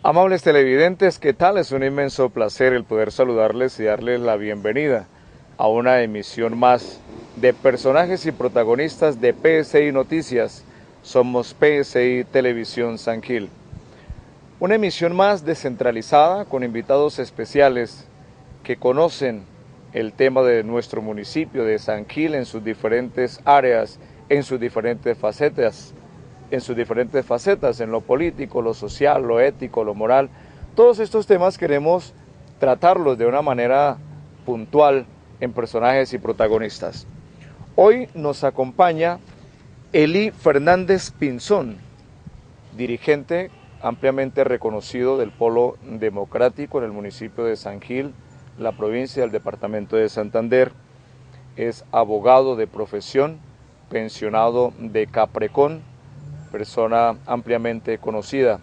Amables televidentes, ¿qué tal? Es un inmenso placer el poder saludarles y darles la bienvenida a una emisión más de personajes y protagonistas de PSI Noticias. Somos PSI Televisión San Gil. Una emisión más descentralizada con invitados especiales que conocen el tema de nuestro municipio de San Gil en sus diferentes áreas, en sus diferentes facetas, en lo político, lo social, lo ético, lo moral. Todos estos temas queremos tratarlos de una manera puntual en personajes y protagonistas. Hoy nos acompaña Eli Fernández Pinzón, dirigente ampliamente reconocido del Polo Democrático en el municipio de San Gil, la provincia del departamento de Santander. Es abogado de profesión, pensionado de Caprecón, persona ampliamente conocida.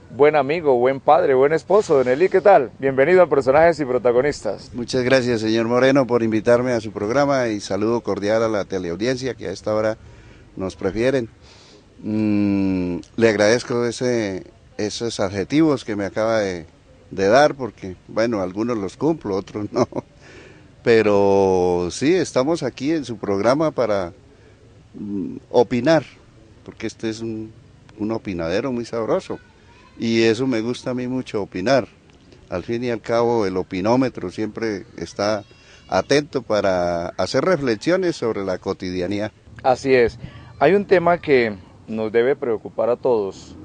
Buen amigo, buen padre, buen esposo. Don Eli, ¿qué tal? Bienvenido a Personajes y Protagonistas. Muchas gracias, señor Moreno, por invitarme a su programa y saludo cordial a la teleaudiencia que a esta hora nos prefieren. Le agradezco esos adjetivos que me acaba de dar, porque, bueno, algunos los cumplo, otros no. Pero sí, estamos aquí en su programa para opinar, porque este es un opinadero muy sabroso. Y eso me gusta a mí mucho, opinar. Al fin y al cabo, el opinómetro siempre está atento para hacer reflexiones sobre la cotidianidad. Así es. Hay un tema que nos debe preocupar a todos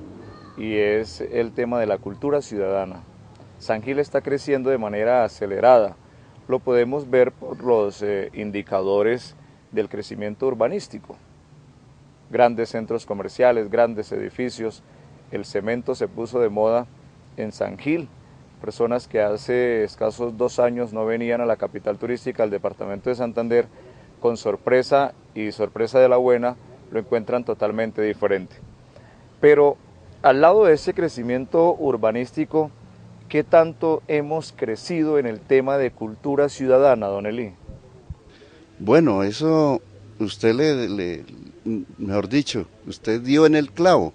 y es el tema de la cultura ciudadana. San Gil está creciendo de manera acelerada. Lo podemos ver por los indicadores del crecimiento urbanístico. Grandes centros comerciales, grandes edificios. El cemento se puso de moda en San Gil. Personas que hace escasos 2 años no venían a la capital turística, al departamento de Santander, con sorpresa y sorpresa de la buena, lo encuentran totalmente diferente. Pero al lado de ese crecimiento urbanístico, ¿qué tanto hemos crecido en el tema de cultura ciudadana, don Eli? Bueno, eso usted mejor dicho, usted dio en el clavo.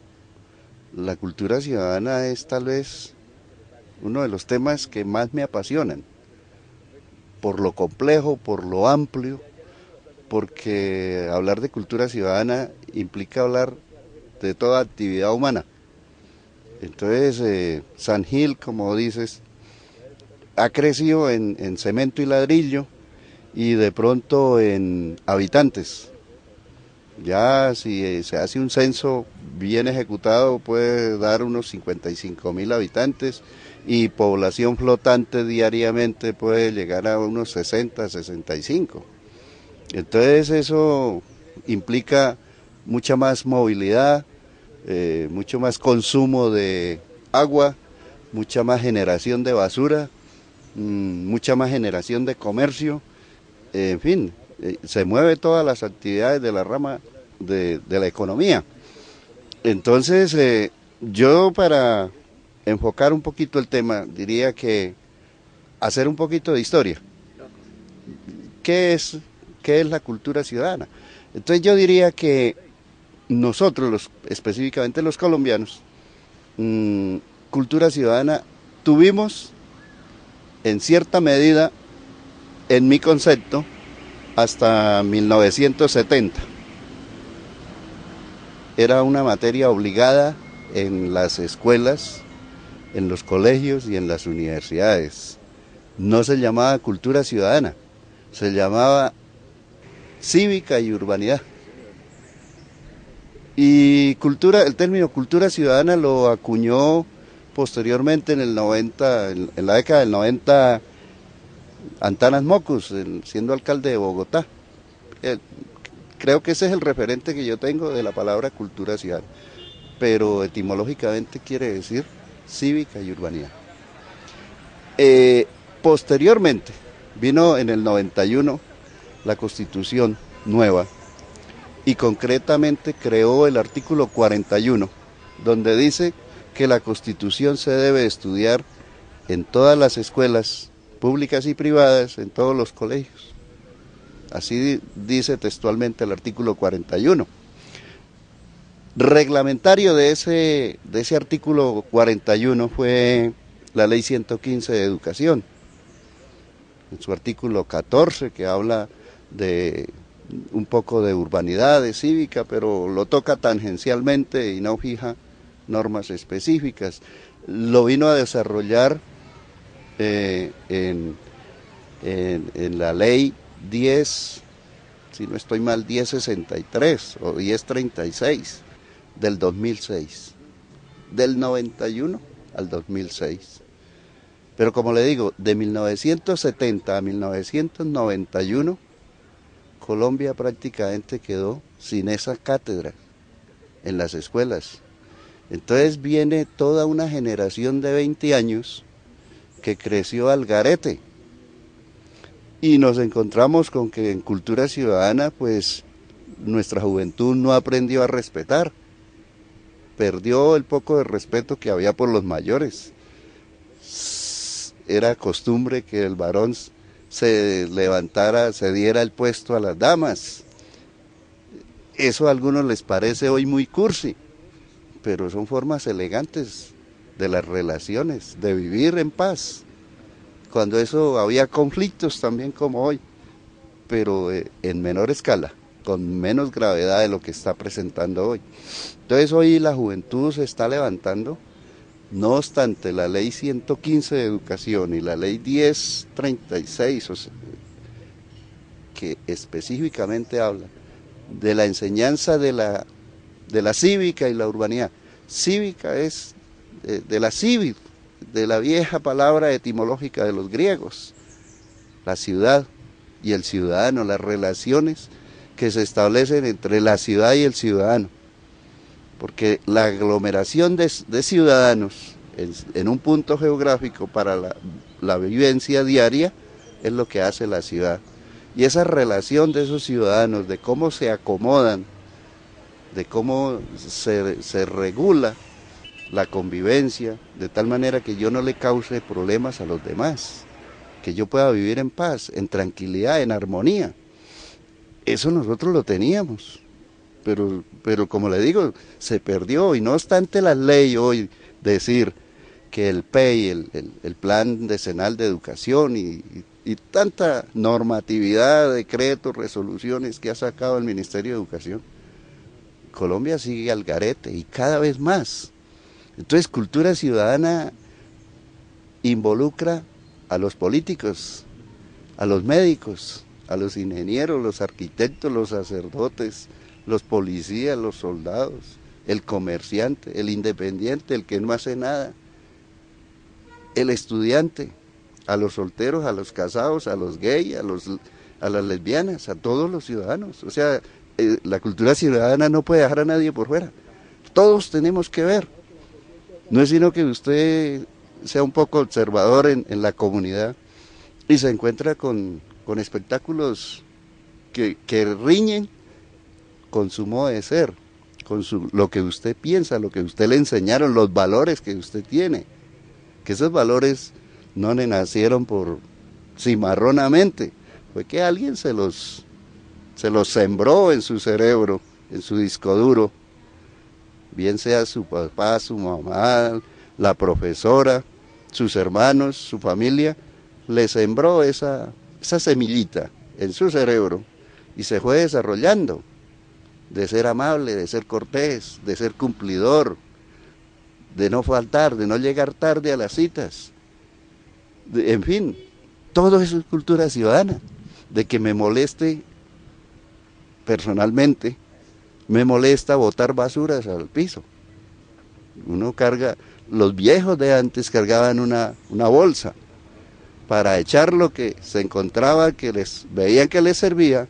La cultura ciudadana es tal vez uno de los temas que más me apasionan, por lo complejo, por lo amplio, porque hablar de cultura ciudadana implica hablar de toda actividad humana. Entonces, San Gil, como dices, ha crecido en cemento y ladrillo y de pronto en habitantes. Ya si se hace un censo bien ejecutado puede dar unos 55.000 habitantes y población flotante diariamente puede llegar a unos 60, 65. Entonces eso implica mucha más movilidad, mucho más consumo de agua, mucha más generación de basura, mucha más generación de comercio, en fin. Se mueve todas las actividades de la rama de la economía. Entonces, yo para enfocar un poquito el tema, diría que hacer un poquito de historia. ¿Qué es la cultura ciudadana? Entonces yo diría que nosotros, específicamente los colombianos, cultura ciudadana tuvimos en cierta medida, en mi concepto, hasta 1970. Era una materia obligada en las escuelas, en los colegios y en las universidades. No se llamaba cultura ciudadana, se llamaba cívica y urbanidad. Y el término cultura ciudadana lo acuñó posteriormente en la década del 90, Antanas Mockus, siendo alcalde de Bogotá. Creo que ese es el referente que yo tengo de la palabra cultura ciudadana, pero etimológicamente quiere decir cívica y urbanidad. Posteriormente, vino en el 91 la Constitución nueva y concretamente creó el artículo 41, donde dice que la Constitución se debe estudiar en todas las escuelas públicas y privadas, en todos los colegios. Así dice textualmente el artículo 41. Reglamentario de ese artículo 41 fue la ley 115 de educación, en su artículo 14, que habla de un poco de urbanidad, de cívica, pero lo toca tangencialmente y no fija normas específicas. Lo vino a desarrollar en la ley 10, si no estoy mal, 1063 o 1036 del 2006, del 91 al 2006. Pero como le digo, de 1970 a 1991, Colombia prácticamente quedó sin esa cátedra en las escuelas. Entonces viene toda una generación de 20 años que creció al garete. Y nos encontramos con que en cultura ciudadana, pues, nuestra juventud no aprendió a respetar. Perdió el poco de respeto que había por los mayores. Era costumbre que el varón se levantara, se diera el puesto a las damas. Eso a algunos les parece hoy muy cursi, pero son formas elegantes de las relaciones, de vivir en paz. Cuando eso había conflictos también como hoy, pero en menor escala, con menos gravedad de lo que está presentando hoy. Entonces hoy la juventud se está levantando, no obstante la ley 115 de educación y la ley 1036, que específicamente habla de la enseñanza de la cívica y la urbanidad. Cívica es de la civil, de la vieja palabra etimológica de los griegos, la ciudad y el ciudadano, las relaciones que se establecen entre la ciudad y el ciudadano, porque la aglomeración de ciudadanos en un punto geográfico para la vivencia diaria es lo que hace la ciudad, y esa relación de esos ciudadanos, de cómo se acomodan, de cómo se regula la convivencia, de tal manera que yo no le cause problemas a los demás, que yo pueda vivir en paz, en tranquilidad, en armonía. Eso nosotros lo teníamos, pero como le digo, se perdió, y no obstante la ley hoy decir que el PEI, el Plan Decenal de Educación y tanta normatividad, decretos, resoluciones que ha sacado el Ministerio de Educación, Colombia sigue al garete y cada vez más. Entonces, cultura ciudadana involucra a los políticos, a los médicos, a los ingenieros, los arquitectos, los sacerdotes, los policías, los soldados, el comerciante, el independiente, el que no hace nada, el estudiante, a los solteros, a los casados, a los gays, a las lesbianas, a todos los ciudadanos. O sea, la cultura ciudadana no puede dejar a nadie por fuera. Todos tenemos que ver. No es sino que usted sea un poco observador en la comunidad y se encuentra con espectáculos que riñen con su modo de ser, con lo que usted piensa, lo que usted le enseñaron, los valores que usted tiene, que esos valores no le nacieron por cimarronamente, fue que alguien se los sembró en su cerebro, en su disco duro, bien sea su papá, su mamá, la profesora, sus hermanos, su familia, le sembró esa semillita en su cerebro y se fue desarrollando, de ser amable, de ser cortés, de ser cumplidor, de no faltar, de no llegar tarde a las citas, en fin, todo eso es cultura ciudadana, de que me moleste personalmente, me molesta botar basuras al piso. Uno carga, los viejos de antes cargaban una bolsa para echar lo que se encontraba, que veían que les servía,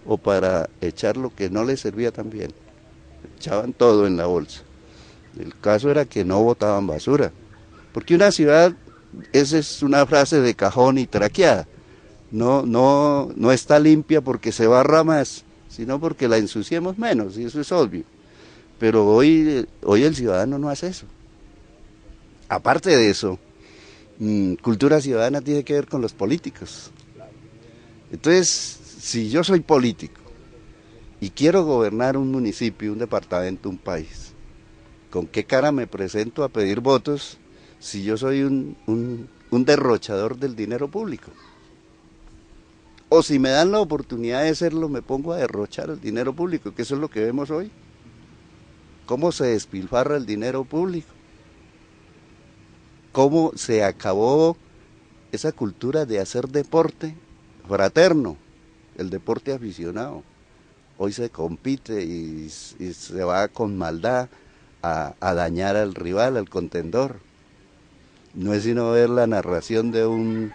o para echar lo que no les servía también. Echaban todo en la bolsa. El caso era que no botaban basura, porque una ciudad, esa es una frase de cajón y traqueada, no está limpia porque se barra más, sino porque la ensuciemos menos, y eso es obvio. Pero hoy el ciudadano no hace eso. Aparte de eso, cultura ciudadana tiene que ver con los políticos. Entonces, si yo soy político y quiero gobernar un municipio, un departamento, un país. ¿Con qué cara me presento a pedir votos si yo soy un derrochador del dinero público? O si me dan la oportunidad de serlo, me pongo a derrochar el dinero público, que eso es lo que vemos hoy. Cómo se despilfarra el dinero público. Cómo se acabó esa cultura de hacer deporte fraterno, el deporte aficionado. Hoy se compite y se va con maldad a dañar al rival, al contendor. No es sino ver la narración de un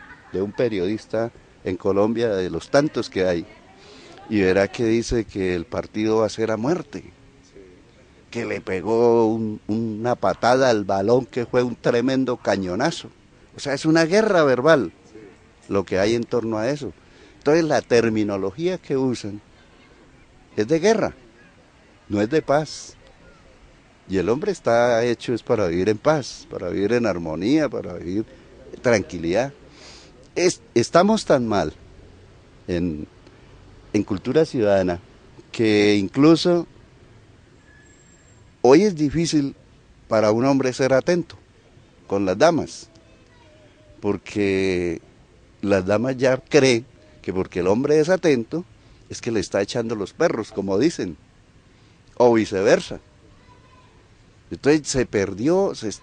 periodista en Colombia, de los tantos que hay, y verá que dice que el partido va a ser a muerte, que le pegó una patada al balón que fue un tremendo cañonazo. O sea, es una guerra verbal lo que hay en torno a eso. Entonces la terminología que usan es de guerra, no es de paz. Y el hombre está hecho es para vivir en paz, para vivir en armonía, para vivir en tranquilidad. Estamos tan mal en cultura ciudadana que incluso hoy es difícil para un hombre ser atento con las damas, porque las damas ya creen que porque el hombre es atento es que le está echando los perros, como dicen, o viceversa. Entonces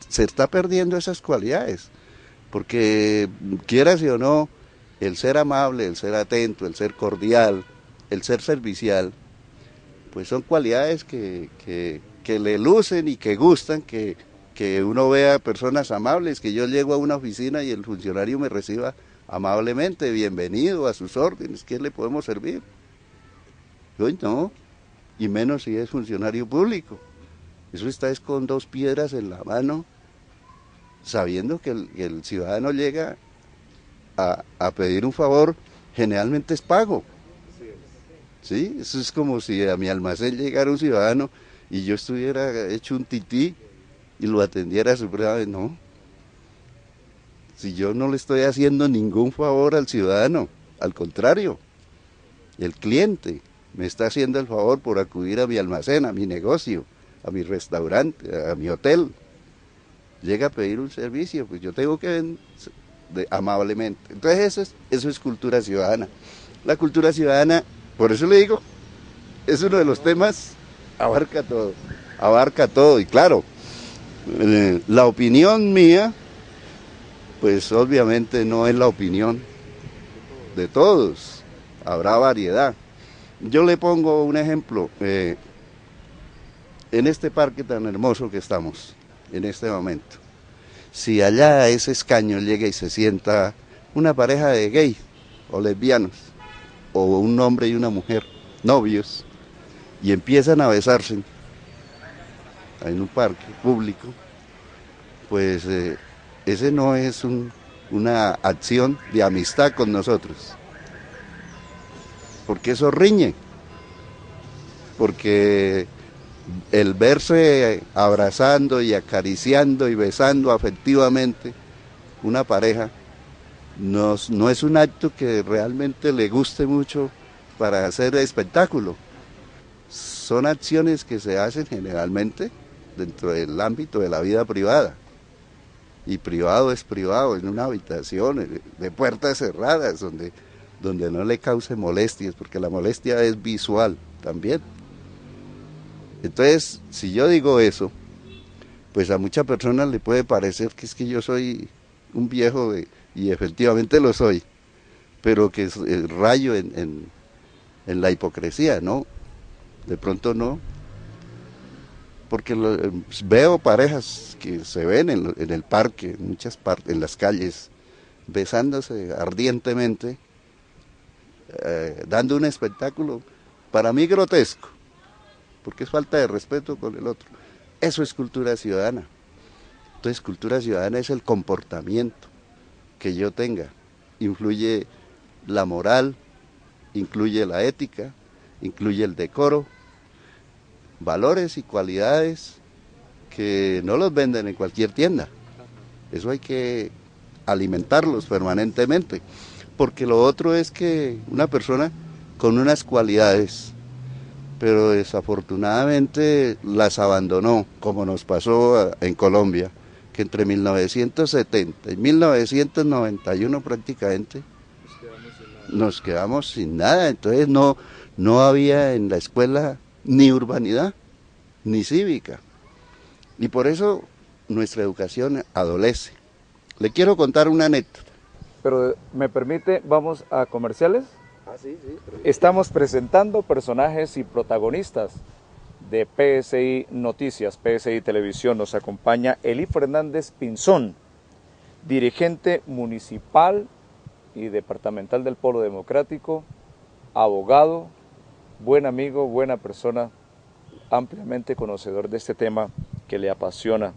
se está perdiendo esas cualidades, porque quieras o no, el ser amable, el ser atento, el ser cordial, el ser servicial, pues son cualidades que le lucen y que gustan, que uno vea personas amables, que yo llego a una oficina y el funcionario me reciba amablemente, bienvenido, a sus órdenes, ¿qué le podemos servir? Hoy no, y menos si es funcionario público. Eso está es con dos piedras en la mano, sabiendo que el ciudadano llega a pedir un favor, generalmente es pago. ¿Sí? Eso es como si a mi almacén llegara un ciudadano y yo estuviera hecho un tití y lo atendiera supremamente. No. Si yo no le estoy haciendo ningún favor al ciudadano, al contrario, el cliente me está haciendo el favor por acudir a mi almacén, a mi negocio, a mi restaurante, a mi hotel. Llega a pedir un servicio, pues yo tengo que amablemente. Entonces eso es cultura ciudadana. La cultura ciudadana, por eso le digo, es uno de los temas, abarca todo. Y claro, la opinión mía, pues obviamente no es la opinión de todos, habrá variedad. Yo le pongo un ejemplo, en este parque tan hermoso que estamos, en este momento. Si allá a ese escaño llega y se sienta una pareja de gay o lesbianos, o un hombre y una mujer, novios, y empiezan a besarse en un parque público, pues ese no es una acción de amistad con nosotros, porque eso riñe, porque el verse abrazando y acariciando y besando afectivamente una pareja no es un acto que realmente le guste mucho para hacer espectáculo. Son acciones que se hacen generalmente dentro del ámbito de la vida privada. Y privado es privado, en una habitación, de puertas cerradas, donde no le cause molestias, porque la molestia es visual también. Entonces, si yo digo eso, pues a muchas personas le puede parecer que es que yo soy un viejo, y efectivamente lo soy, pero que rayo en la hipocresía, ¿no? De pronto no, porque veo parejas que se ven en el parque, en muchas partes, en las calles, besándose ardientemente, dando un espectáculo para mí grotesco, porque es falta de respeto con el otro. Eso es cultura ciudadana. Entonces, cultura ciudadana es el comportamiento que yo tenga. Influye la moral, incluye la ética, incluye el decoro, valores y cualidades que no los venden en cualquier tienda. Eso hay que alimentarlos permanentemente, porque lo otro es que una persona con unas cualidades pero desafortunadamente las abandonó, como nos pasó en Colombia, que entre 1970 y 1991 prácticamente nos quedamos sin nada, entonces no había en la escuela ni urbanidad, ni cívica, y por eso nuestra educación adolece. Le quiero contar una anécdota. Pero me permite, vamos a comerciales. Sí. Estamos presentando personajes y protagonistas de PSI Noticias, PSI Televisión. Nos acompaña Eli Fernández Pinzón, dirigente municipal y departamental del Polo Democrático, abogado, buen amigo, buena persona, ampliamente conocedor de este tema que le apasiona,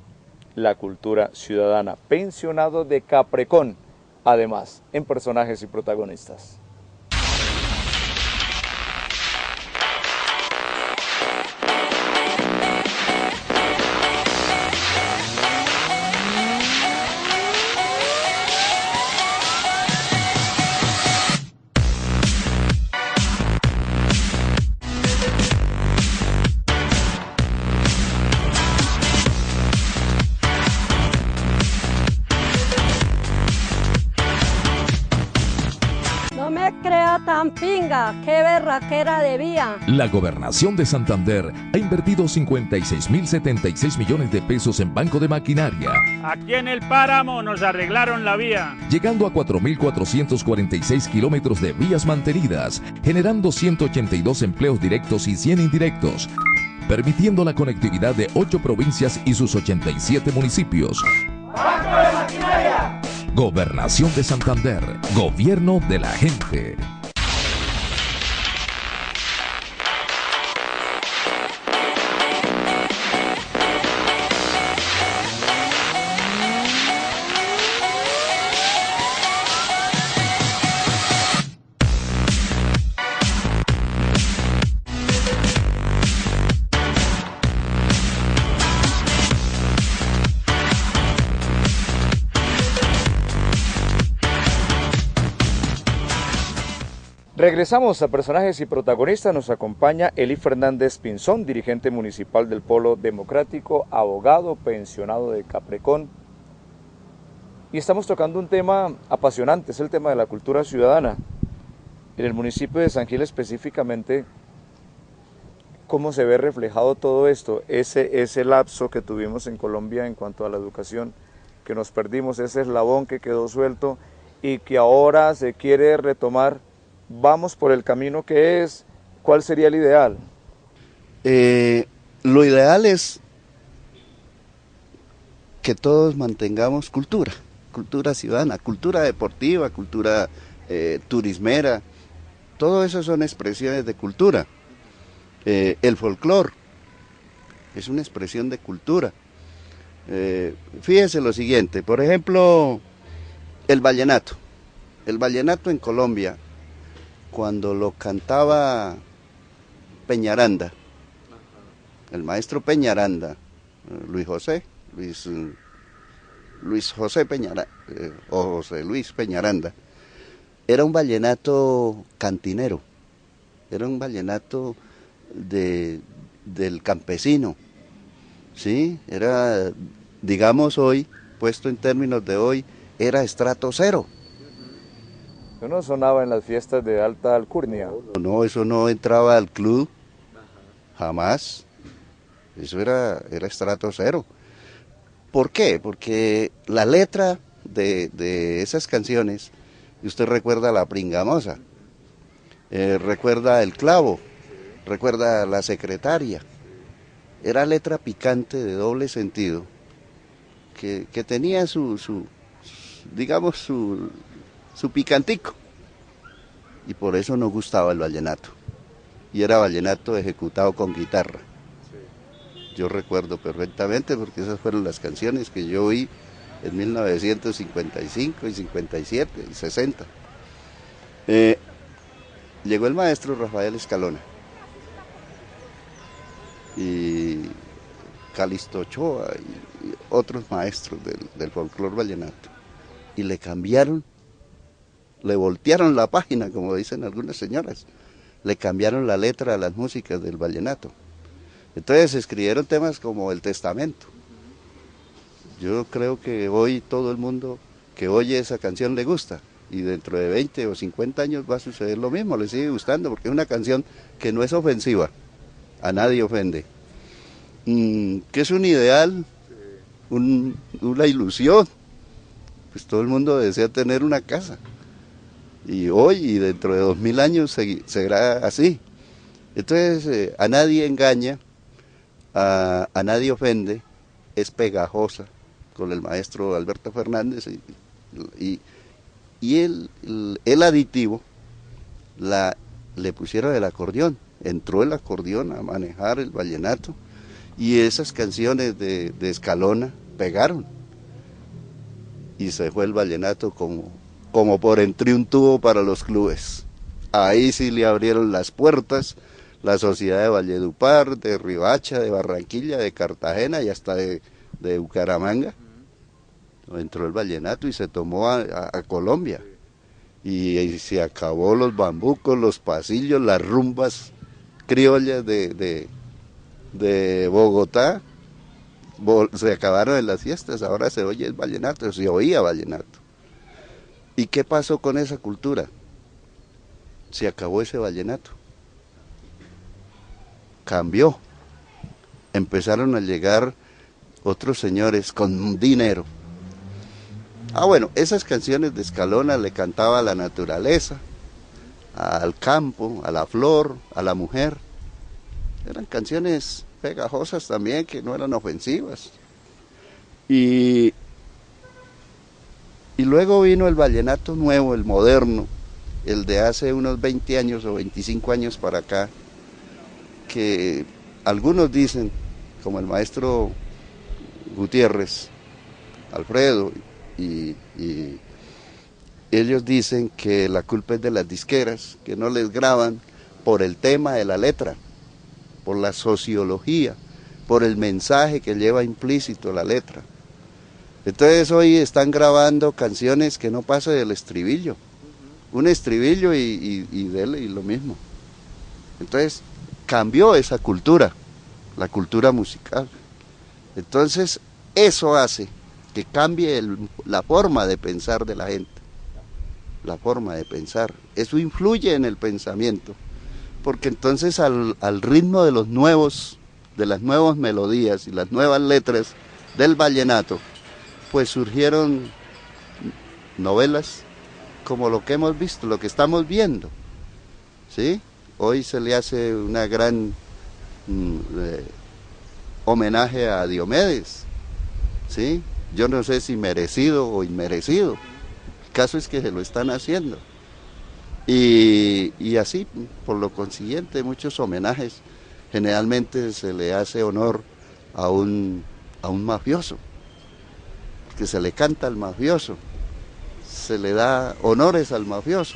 la cultura ciudadana, pensionado de Caprecón, además, en personajes y protagonistas. Tan pinga, qué berraquera de vía. La Gobernación de Santander ha invertido 56.076 millones de pesos en Banco de Maquinaria. Aquí en el Páramo nos arreglaron la vía, llegando a 4.446 kilómetros de vías mantenidas, generando 182 empleos directos y 100 indirectos, permitiendo la conectividad de 8 provincias y sus 87 municipios. ¡Banco de Maquinaria! Gobernación de Santander, gobierno de la gente. Regresamos a personajes y protagonistas. Nos acompaña Eli Fernández Pinzón, dirigente municipal del Polo Democrático, abogado, pensionado de Caprecón. Y estamos tocando un tema apasionante, es el tema de la cultura ciudadana. En el municipio de San Gil específicamente, ¿cómo se ve reflejado todo esto? Ese lapso que tuvimos en Colombia en cuanto a la educación, que nos perdimos, ese eslabón que quedó suelto y que ahora se quiere retomar. ¿Vamos por el camino que es? ¿Cuál sería el ideal? Lo ideal es que todos mantengamos cultura ciudadana, cultura deportiva, cultura turismera. Todo eso son expresiones de cultura. El folclore es una expresión de cultura. Fíjese lo siguiente, por ejemplo, el vallenato. El vallenato en Colombia, cuando lo cantaba Peñaranda, el maestro Peñaranda, Luis José Peñaranda, o José Luis Peñaranda, era un vallenato cantinero, era un vallenato del campesino, ¿sí? Era, digamos hoy, puesto en términos de hoy, era estrato cero. No sonaba en las fiestas de alta alcurnia. No, eso no entraba al club, jamás. Eso era estrato cero. ¿Por qué? Porque la letra de esas canciones, y usted recuerda La Pringamosa, recuerda El Clavo, recuerda La Secretaria. Era letra picante de doble sentido, que tenía su picantico, y por eso nos gustaba el vallenato, y era vallenato ejecutado con guitarra. Yo recuerdo perfectamente porque esas fueron las canciones que yo oí en 1955 y 57 y 60. Llegó el maestro Rafael Escalona y Calixto Ochoa y otros maestros del folclore vallenato, y le cambiaron, le voltearon la página, como dicen algunas señoras, le cambiaron la letra a las músicas del vallenato. Entonces escribieron temas como El Testamento. Yo creo que hoy todo el mundo que oye esa canción le gusta, y dentro de 20 o 50 años va a suceder lo mismo, le sigue gustando, porque es una canción que no es ofensiva, a nadie ofende, que es un ideal, una ilusión, pues todo el mundo desea tener una casa, y hoy y dentro de 2000 años será así. Entonces a nadie engaña, a nadie ofende, es pegajosa, con el maestro Alberto Fernández, y el aditivo le pusieron el acordeón, entró el acordeón a manejar el vallenato, y esas canciones de Escalona pegaron, y se fue el vallenato como por entre un tubo para los clubes. Ahí sí le abrieron las puertas la sociedad de Valledupar, de Riohacha, de Barranquilla, de Cartagena y hasta de Bucaramanga. Entró el vallenato y se tomó a Colombia. Y se acabó los bambucos, los pasillos, las rumbas criollas de Bogotá. Se acabaron en las fiestas, ahora se oye el vallenato, se oía vallenato. ¿Y qué pasó con esa cultura? Se acabó ese vallenato. Cambió. Empezaron a llegar otros señores con dinero. Bueno, esas canciones de Escalona le cantaba a la naturaleza, al campo, a la flor, a la mujer. Eran canciones pegajosas también, que no eran ofensivas. Y luego vino el vallenato nuevo, el moderno, el de hace unos 20 años o 25 años para acá, que algunos dicen, como el maestro Gutiérrez, Alfredo, y ellos dicen que la culpa es de las disqueras, que no les graban por el tema de la letra, por la sociología, por el mensaje que lleva implícito la letra. Entonces hoy están grabando canciones que no pasan del estribillo, un estribillo y lo mismo. Entonces cambió esa cultura, la cultura musical. Entonces eso hace que cambie la forma de pensar de la gente, la forma de pensar. Eso influye en el pensamiento, porque entonces al ritmo de de las nuevas melodías y las nuevas letras del vallenato, pues surgieron novelas como lo que hemos visto, lo que estamos viendo, ¿sí? Hoy se le hace una gran homenaje a Diomedes, ¿sí? Yo no sé si merecido o inmerecido, el caso es que se lo están haciendo. Y así, por lo consiguiente, muchos homenajes, generalmente se le hace honor a un mafioso, que se le canta al mafioso, se le da honores al mafioso.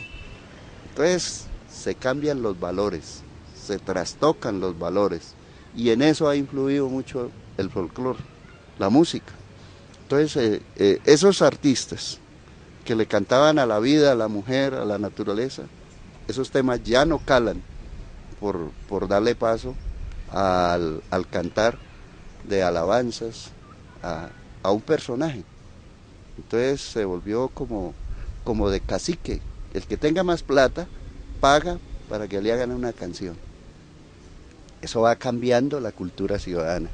Entonces se cambian los valores, se trastocan los valores, y en eso ha influido mucho el folclore, la música. Entonces esos artistas que le cantaban a la vida, a la mujer, a la naturaleza, esos temas ya no calan por darle paso al cantar de alabanzas a un personaje. Entonces se volvió como de cacique, el que tenga más plata paga para que le hagan una canción. Eso va cambiando la cultura ciudadana,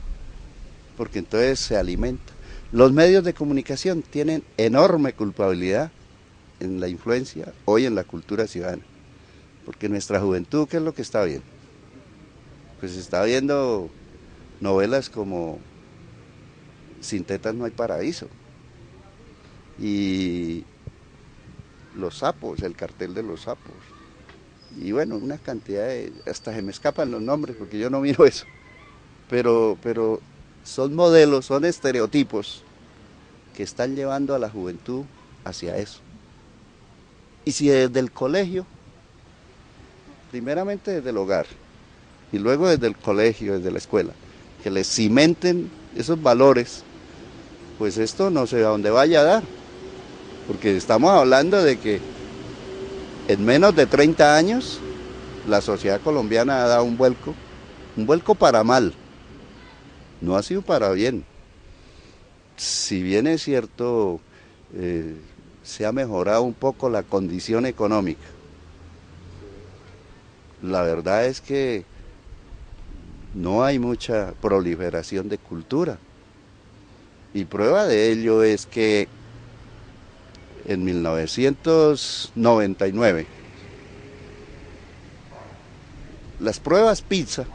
porque entonces se alimenta. Los medios de comunicación tienen enorme culpabilidad en la influencia hoy en la cultura ciudadana, porque nuestra juventud, ¿qué es lo que está viendo? Pues está viendo novelas como Sin tetas no hay paraíso, y Los sapos, el cartel de los sapos, y bueno, una cantidad hasta se me escapan los nombres porque yo no miro eso, pero son modelos, son estereotipos que están llevando a la juventud hacia eso. Y si desde el colegio, primeramente desde el hogar, y luego desde el colegio, desde la escuela, que les cimenten esos valores, pues esto no sé a dónde vaya a dar, porque estamos hablando de que en menos de 30 años la sociedad colombiana ha dado un vuelco para mal, no ha sido para bien. Si bien es cierto, se ha mejorado un poco la condición económica, la verdad es que no hay mucha proliferación de cultura. Y prueba de ello es que en 1999, las pruebas PISA,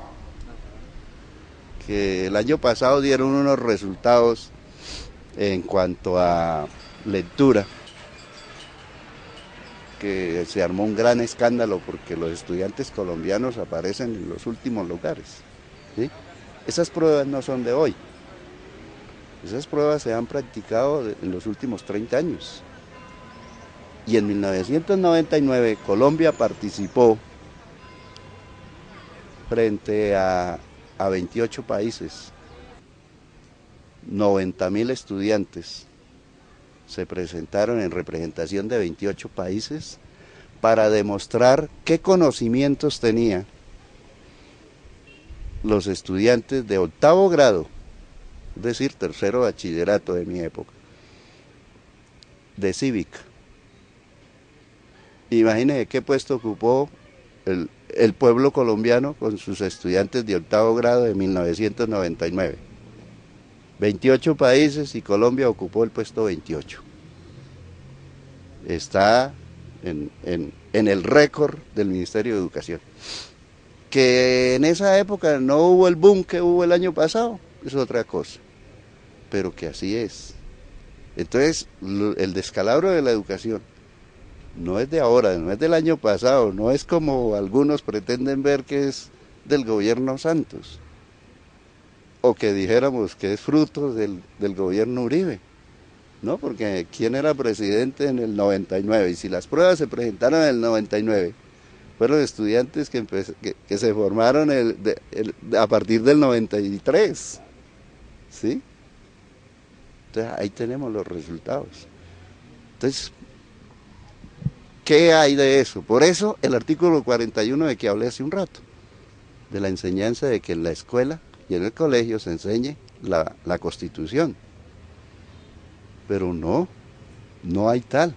que el año pasado dieron unos resultados en cuanto a lectura, que se armó un gran escándalo porque los estudiantes colombianos aparecen en los últimos lugares, ¿sí? Esas pruebas no son de hoy, esas pruebas se han practicado en los últimos 30 años. Y en 1999 Colombia participó frente a 28 países, 90.000 estudiantes se presentaron en representación de 28 países para demostrar qué conocimientos tenían los estudiantes de 8º grado, es decir, 3º bachillerato de mi época, de cívica. Imagínense qué puesto ocupó el pueblo colombiano con sus estudiantes de 8º grado de 1999. 28 países y Colombia ocupó el puesto 28. Está en el récord del Ministerio de Educación. Que en esa época no hubo el boom que hubo el año pasado, es otra cosa, pero que así es. Entonces, el descalabro de la educación no es de ahora, no es del año pasado, no es como algunos pretenden ver que es del gobierno Santos, o que dijéramos que es fruto del gobierno Uribe, ¿no? Porque ¿quién era presidente en el 99? Y si las pruebas se presentaron en el 99, fueron estudiantes que se formaron a partir del 93, ¿sí? Entonces ahí tenemos los resultados. Entonces, ¿qué hay de eso? Por eso el artículo 41 de que hablé hace un rato, de la enseñanza de que en la escuela y en el colegio se enseñe la Constitución. Pero no hay tal.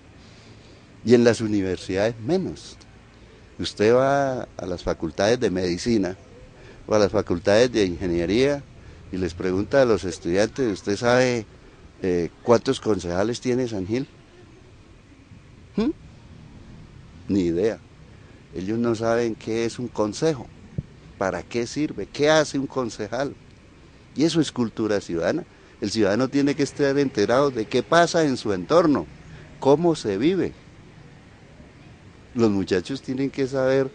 Y en las universidades menos. Usted va a las facultades de medicina o a las facultades de ingeniería y les pregunta a los estudiantes, ¿usted sabe cuántos concejales tiene San Gil? Ni idea. Ellos no saben qué es un consejo, para qué sirve, qué hace un concejal. Y eso es cultura ciudadana. El ciudadano tiene que estar enterado de qué pasa en su entorno, cómo se vive. Los muchachos tienen que saber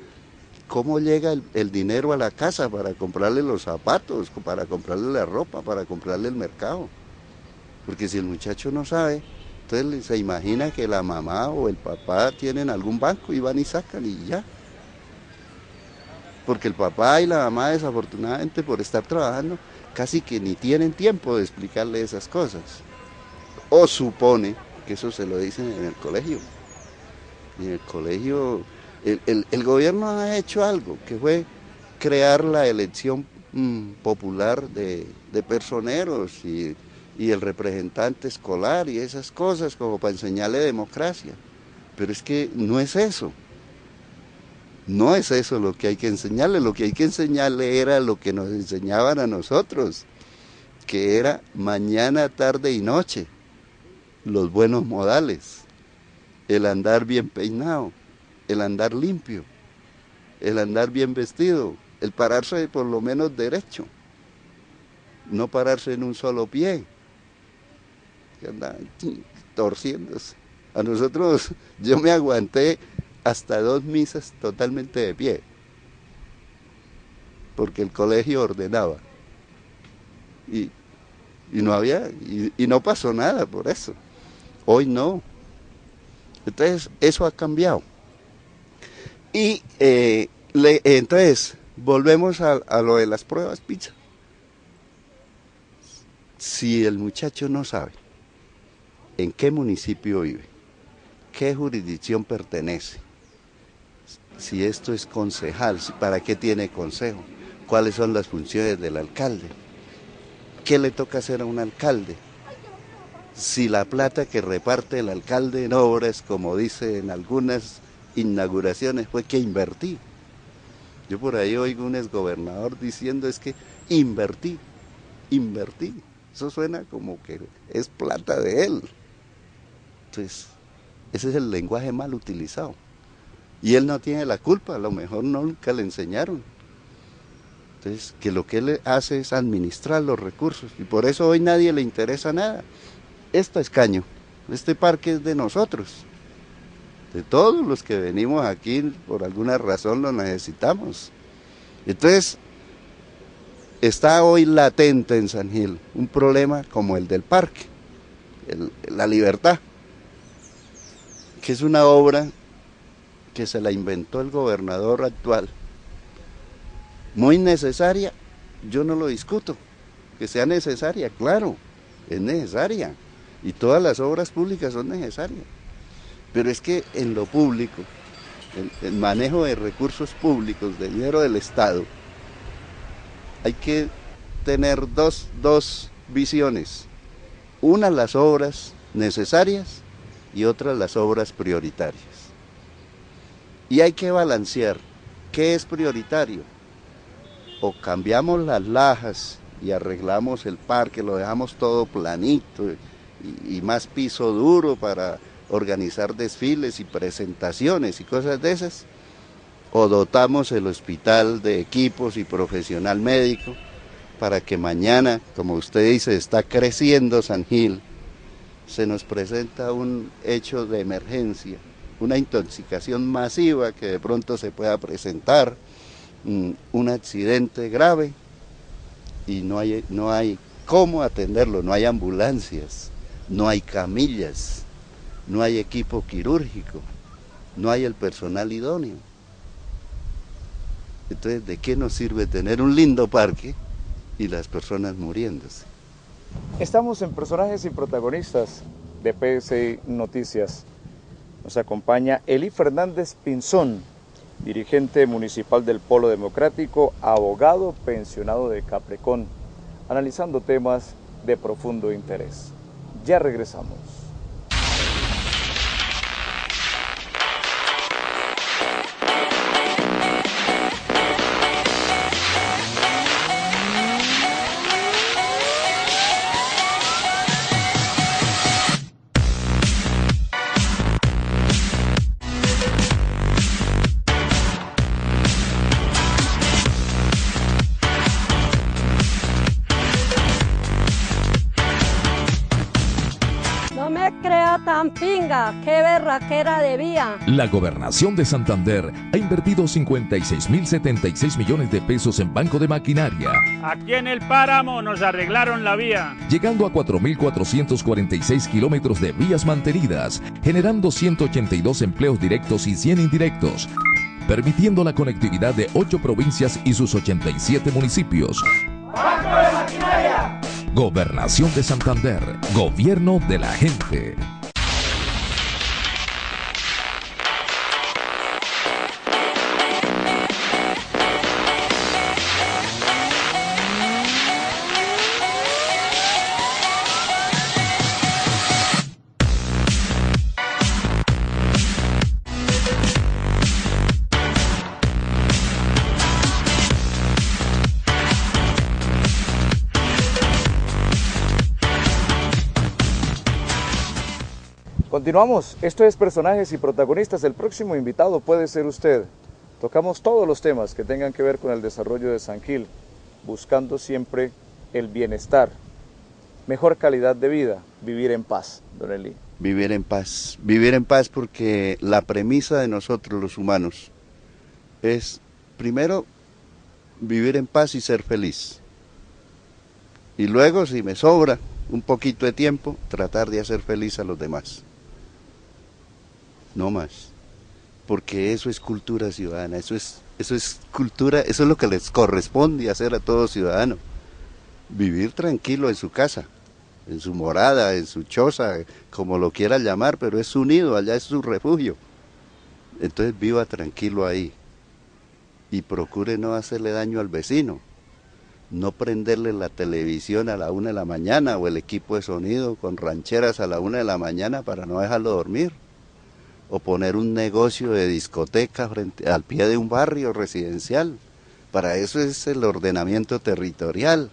cómo llega el dinero a la casa para comprarle los zapatos, para comprarle la ropa, para comprarle el mercado. Porque si el muchacho no sabe, entonces se imagina que la mamá o el papá tienen algún banco y van y sacan y ya. Porque el papá y la mamá, desafortunadamente, por estar trabajando, casi que ni tienen tiempo de explicarle esas cosas. O supone que eso se lo dicen en el colegio. Y en el colegio, el gobierno ha hecho algo, que fue crear la elección popular de personeros y el representante escolar y esas cosas como para enseñarle democracia. Pero es que no es eso. No es eso lo que hay que enseñarle. Lo que hay que enseñarle era lo que nos enseñaban a nosotros, que era mañana, tarde y noche, los buenos modales, el andar bien peinado, el andar limpio, el andar bien vestido, el pararse por lo menos derecho, no pararse en un solo pie, que andaban torciéndose. A nosotros, yo me aguanté hasta 2 misas totalmente de pie, porque el colegio ordenaba, y no había, y no pasó nada por eso. Hoy no. Entonces, eso ha cambiado. Y entonces, volvemos a lo de las pruebas PISA. Si el muchacho no sabe en qué municipio vive, qué jurisdicción pertenece, si esto es concejal, ¿para qué tiene consejo? ¿Cuáles son las funciones del alcalde? ¿Qué le toca hacer a un alcalde? Si la plata que reparte el alcalde en obras, como dice en algunas inauguraciones, fue que invertí. Yo por ahí oigo un exgobernador diciendo es que invertí. Eso suena como que es plata de él. Entonces, ese es el lenguaje mal utilizado. Y él no tiene la culpa, a lo mejor nunca le enseñaron. Entonces, que lo que él hace es administrar los recursos. Y por eso hoy nadie le interesa nada. Este escaño, este parque es de nosotros. De todos los que venimos aquí, por alguna razón lo necesitamos. Entonces, está hoy latente en San Gil un problema como el del parque, la Libertad, que es una obra que se la inventó el gobernador actual, muy necesaria, yo no lo discuto, que sea necesaria, claro, es necesaria, y todas las obras públicas son necesarias, pero es que en lo público, el manejo de recursos públicos, de dinero del Estado, hay que tener dos visiones, una las obras necesarias y otra las obras prioritarias. Y hay que balancear qué es prioritario. O cambiamos las lajas y arreglamos el parque, lo dejamos todo planito y más piso duro para organizar desfiles y presentaciones y cosas de esas, o dotamos el hospital de equipos y profesional médico para que mañana, como usted dice, está creciendo San Gil, se nos presenta un hecho de emergencia, una intoxicación masiva que de pronto se pueda presentar, un accidente grave y no hay cómo atenderlo, no hay ambulancias, no hay camillas, no hay equipo quirúrgico, no hay el personal idóneo. Entonces, ¿de qué nos sirve tener un lindo parque y las personas muriéndose? Estamos en Personajes y Protagonistas de PSI Noticias. Nos acompaña Eli Fernández Pinzón, dirigente municipal del Polo Democrático, abogado pensionado de Caprecón, analizando temas de profundo interés. Ya regresamos. Tan pinga, qué berraquera de vía. La Gobernación de Santander ha invertido 56.076 millones de pesos en Banco de Maquinaria. Aquí en el Páramo nos arreglaron la vía, Llegando a 4.446 kilómetros de vías mantenidas, generando 182 empleos directos y 100 indirectos, permitiendo la conectividad de 8 provincias y sus 87 municipios. ¡Banco de Maquinaria! Gobernación de Santander, gobierno de la gente. Continuamos, esto es Personajes y Protagonistas. El próximo invitado puede ser usted. Tocamos todos los temas que tengan que ver con el desarrollo de San Gil, buscando siempre el bienestar, mejor calidad de vida, vivir en paz, don Eli. Vivir en paz porque la premisa de nosotros los humanos es, primero, vivir en paz y ser feliz. Y luego, si me sobra un poquito de tiempo, tratar de hacer feliz a los demás. No más, porque eso es cultura ciudadana, eso es cultura, eso es lo que les corresponde hacer a todo ciudadano. Vivir tranquilo en su casa, en su morada, en su choza, como lo quiera llamar, pero es su nido, allá es su refugio. Entonces viva tranquilo ahí y procure no hacerle daño al vecino, no prenderle la televisión a la 1 de la mañana o el equipo de sonido con rancheras a la 1 de la mañana para no dejarlo dormir, o poner un negocio de discoteca al pie de un barrio residencial. Para eso es el ordenamiento territorial,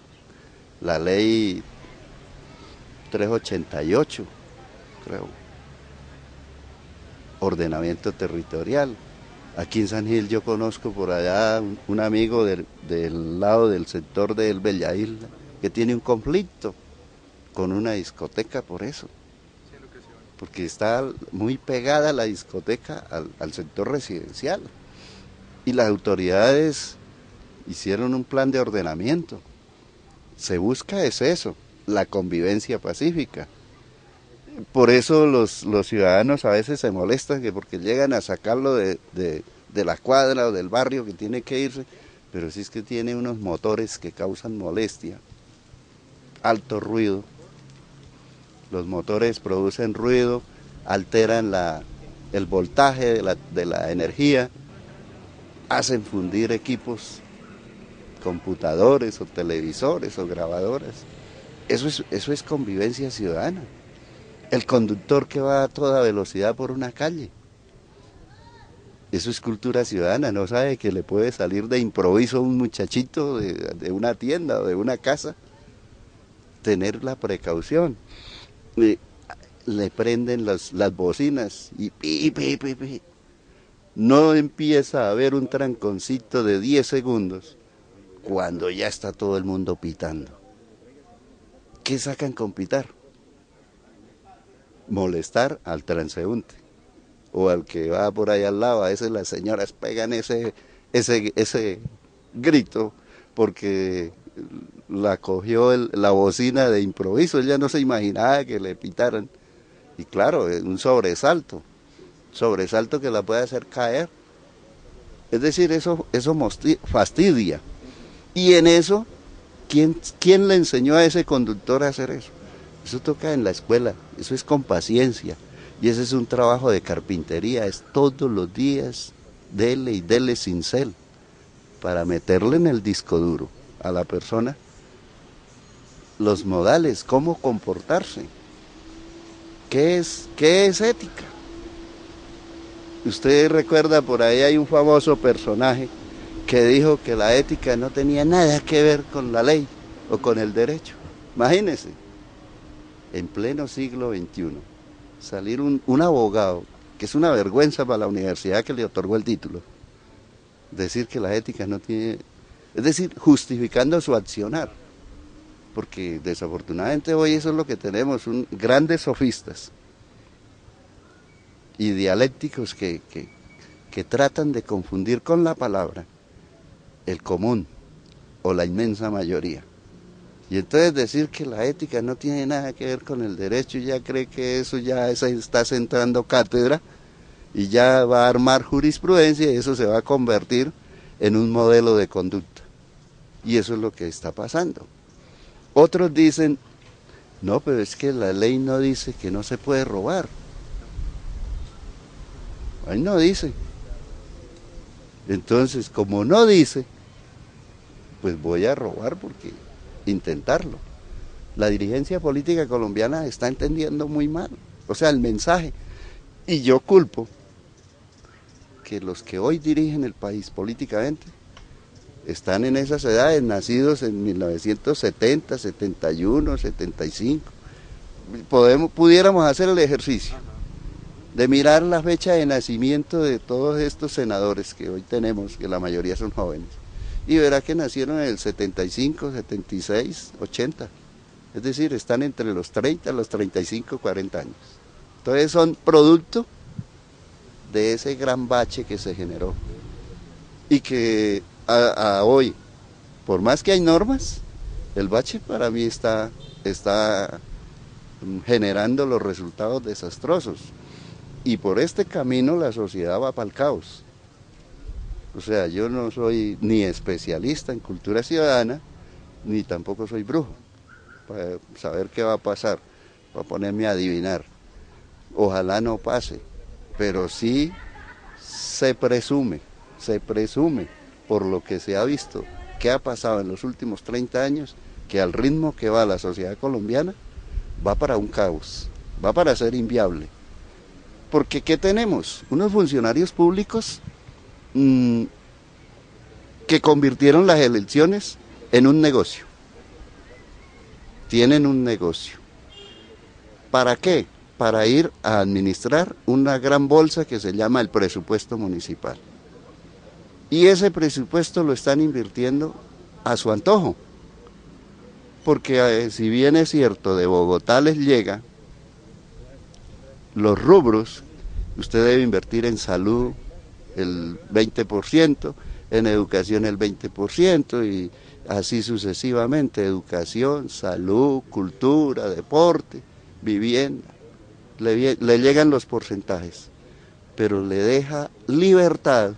la ley 388, creo, ordenamiento territorial. Aquí en San Gil yo conozco por allá un amigo del lado del sector del Bella Isla que tiene un conflicto con una discoteca por eso, porque está muy pegada la discoteca al sector residencial y las autoridades hicieron un plan de ordenamiento. Se busca es eso, la convivencia pacífica. Por eso los ciudadanos a veces se molestan que porque llegan a sacarlo de la cuadra o del barrio que tiene que irse, pero si es que tiene unos motores que causan molestia, alto ruido. Los motores producen ruido, alteran el voltaje de la energía, hacen fundir equipos, computadores o televisores o grabadoras. Eso es convivencia ciudadana. El conductor que va a toda velocidad por una calle. Eso es cultura ciudadana, no sabe que le puede salir de improviso un muchachito de una tienda o de una casa. Tener la precaución. Le prenden las bocinas y pi. No empieza a haber un tranconcito de 10 segundos cuando ya está todo el mundo pitando. ¿Qué sacan con pitar? Molestar al transeúnte o al que va por ahí al lado. A veces las señoras pegan ese grito porque la cogió la bocina de improviso, ella no se imaginaba que le pitaran. Y claro, es un sobresalto que la puede hacer caer. Es decir, eso fastidia. Y en eso, ¿quién le enseñó a ese conductor a hacer eso? Eso toca en la escuela, eso es con paciencia. Y ese es un trabajo de carpintería, es todos los días, dele y dele cincel, para meterle en el disco duro a la persona los modales, cómo comportarse, qué es ética. Usted recuerda, por ahí hay un famoso personaje que dijo que la ética no tenía nada que ver con la ley o con el derecho. Imagínese, en pleno siglo XXI, salir un abogado, que es una vergüenza para la universidad que le otorgó el título, decir que la ética no tiene, es decir, justificando su accionar, porque desafortunadamente hoy eso es lo que tenemos, grandes sofistas y dialécticos que tratan de confundir con la palabra el común o la inmensa mayoría. Y entonces decir que la ética no tiene nada que ver con el derecho, ya cree que eso ya se está sentando cátedra y ya va a armar jurisprudencia y eso se va a convertir en un modelo de conducta. Y eso es lo que está pasando. Otros dicen, no, pero es que la ley no dice que no se puede robar. Ahí no dice. Entonces, como no dice, pues voy a robar porque intentarlo. La dirigencia política colombiana está entendiendo muy mal, o sea, el mensaje. Y yo culpo que los que hoy dirigen el país políticamente están en esas edades, nacidos en 1970, 71, 75. Pudiéramos hacer el ejercicio de mirar la fecha de nacimiento de todos estos senadores que hoy tenemos, que la mayoría son jóvenes, y verá que nacieron en el 75, 76, 80. Es decir, están entre los 30, los 35, 40 años. Entonces son producto de ese gran bache que se generó. Y que a hoy, por más que hay normas, el bache para mí está generando los resultados desastrosos. Y por este camino la sociedad va para el caos. O sea, yo no soy ni especialista en cultura ciudadana, ni tampoco soy brujo, para saber qué va a pasar, para ponerme a adivinar. Ojalá no pase, pero sí se presume, por lo que se ha visto, que ha pasado en los últimos 30 años, que al ritmo que va la sociedad colombiana, va para un caos, va para ser inviable. Porque ¿qué tenemos? Unos funcionarios públicos que convirtieron las elecciones en un negocio. Tienen un negocio. ¿Para qué? Para ir a administrar una gran bolsa que se llama el presupuesto municipal. Y ese presupuesto lo están invirtiendo a su antojo. Porque si bien es cierto, de Bogotá les llega los rubros, usted debe invertir en salud el 20%, en educación el 20% y así sucesivamente, educación, salud, cultura, deporte, vivienda, le llegan los porcentajes, pero le deja libertad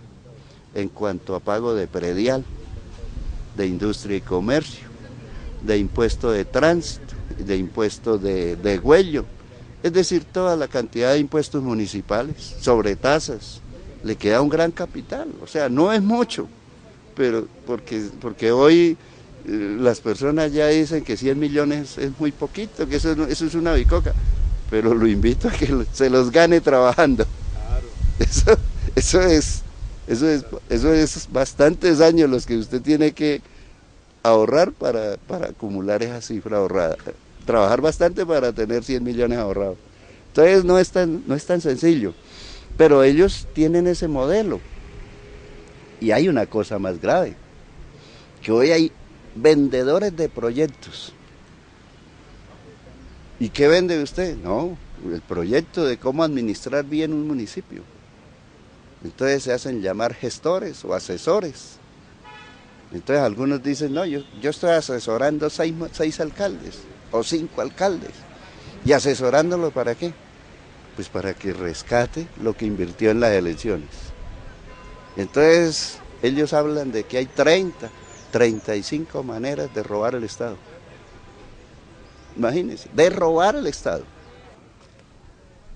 en cuanto a pago de predial, de industria y comercio, de impuesto de tránsito, de impuesto de huello, es decir, toda la cantidad de impuestos municipales, sobre tasas, le queda un gran capital, o sea, no es mucho, pero porque hoy las personas ya dicen que 100 millones es muy poquito, que eso es una bicoca, pero lo invito a que se los gane trabajando. Claro. Eso es bastantes años los que usted tiene que ahorrar para acumular esa cifra ahorrada. Trabajar bastante para tener 100 millones ahorrados. Entonces no es tan sencillo, pero ellos tienen ese modelo. Y hay una cosa más grave, que hoy hay vendedores de proyectos. ¿Y qué vende usted? No, el proyecto de cómo administrar bien un municipio. Entonces se hacen llamar gestores o asesores. Entonces algunos dicen, no, yo estoy asesorando 6 alcaldes o 5 alcaldes. ¿Y asesorándolo para qué? Pues para que rescate lo que invirtió en las elecciones. Entonces ellos hablan de que hay 35 maneras de robar el Estado. Imagínense, de robar el Estado.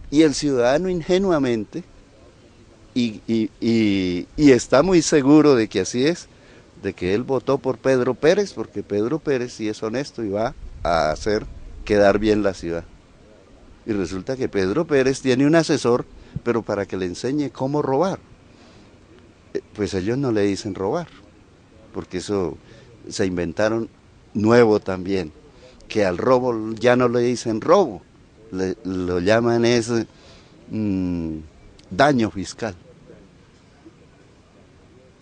Y el ciudadano ingenuamente, y está muy seguro de que así es, de que él votó por Pedro Pérez, porque Pedro Pérez sí es honesto y va a hacer quedar bien la ciudad. Y resulta que Pedro Pérez tiene un asesor, pero para que le enseñe cómo robar. Pues ellos no le dicen robar, porque eso se inventaron nuevo también, que al robo ya no le dicen robo, lo llaman daño fiscal.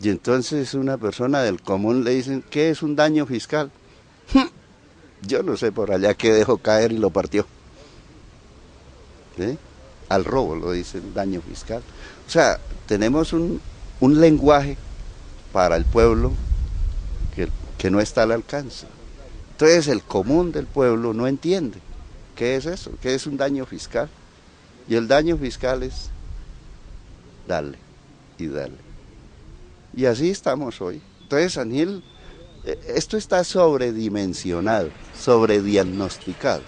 Y entonces una persona del común le dicen, ¿qué es un daño fiscal? Yo no sé, por allá que dejó caer y lo partió. ¿Sí? Al robo lo dicen daño fiscal. O sea, tenemos un lenguaje para el pueblo que no está al alcance. Entonces el común del pueblo no entiende qué es eso, qué es un daño fiscal. Y el daño fiscal es darle y darle. Y así estamos hoy. Entonces San Gil, esto está sobredimensionado, sobrediagnosticado.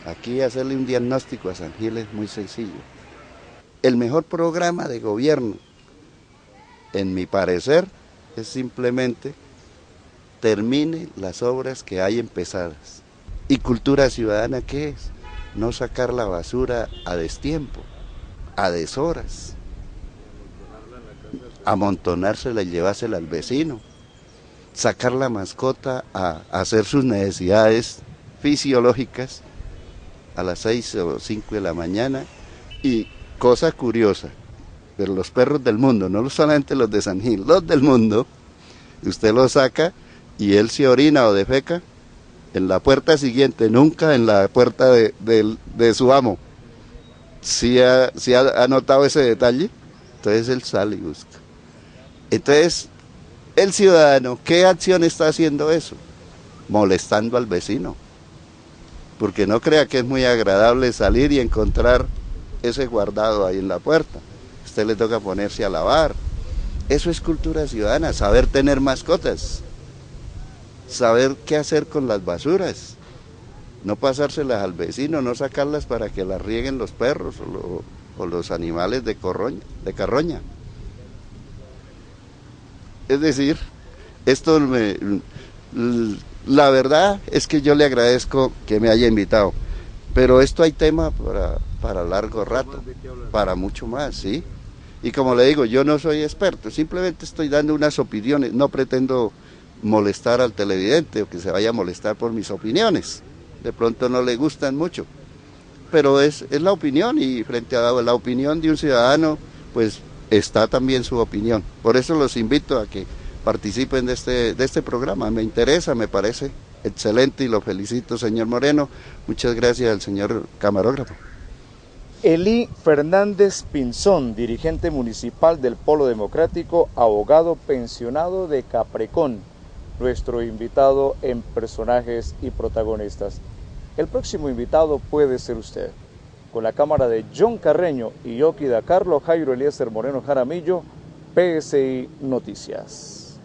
Aquí hacerle un diagnóstico a San Gil es muy sencillo. El mejor programa de gobierno, en mi parecer, es simplemente termine las obras que hay empezadas. ¿Y cultura ciudadana qué es? No sacar la basura a destiempo, a deshoras, amontonársela y llevársela al vecino, sacar la mascota a hacer sus necesidades fisiológicas a las 6 o 5 de la mañana. Y cosa curiosa, pero los perros del mundo, no solamente los de San Gil, los del mundo, usted los saca y él se orina o defeca en la puerta siguiente, nunca en la puerta de su amo. ¿Sí ha notado ese detalle? Entonces él sale y busca. Entonces, el ciudadano, ¿qué acción está haciendo eso? Molestando al vecino. Porque no crea que es muy agradable salir y encontrar ese guardado ahí en la puerta. A usted le toca ponerse a lavar. Eso es cultura ciudadana, saber tener mascotas, saber qué hacer con las basuras, no pasárselas al vecino, no sacarlas para que las rieguen los perros o los animales de carroña. Es decir, la verdad es que yo le agradezco que me haya invitado, pero esto hay tema para largo rato, para mucho más, ¿sí? Y como le digo, yo no soy experto, simplemente estoy dando unas opiniones, no pretendo molestar al televidente o que se vaya a molestar por mis opiniones, de pronto no le gustan mucho, pero es la opinión, y frente a la opinión de un ciudadano, pues está también su opinión. Por eso los invito a que participen de este programa. Me interesa, me parece excelente y lo felicito, señor Moreno. Muchas gracias al señor camarógrafo. Elí Fernández Pinzón, dirigente municipal del Polo Democrático, abogado pensionado de Caprecón, nuestro invitado en Personajes y Protagonistas. El próximo invitado puede ser usted. Con la cámara de John Carreño y Yoki da Carlo, Jairo Eliezer Moreno Jaramillo, PSI Noticias.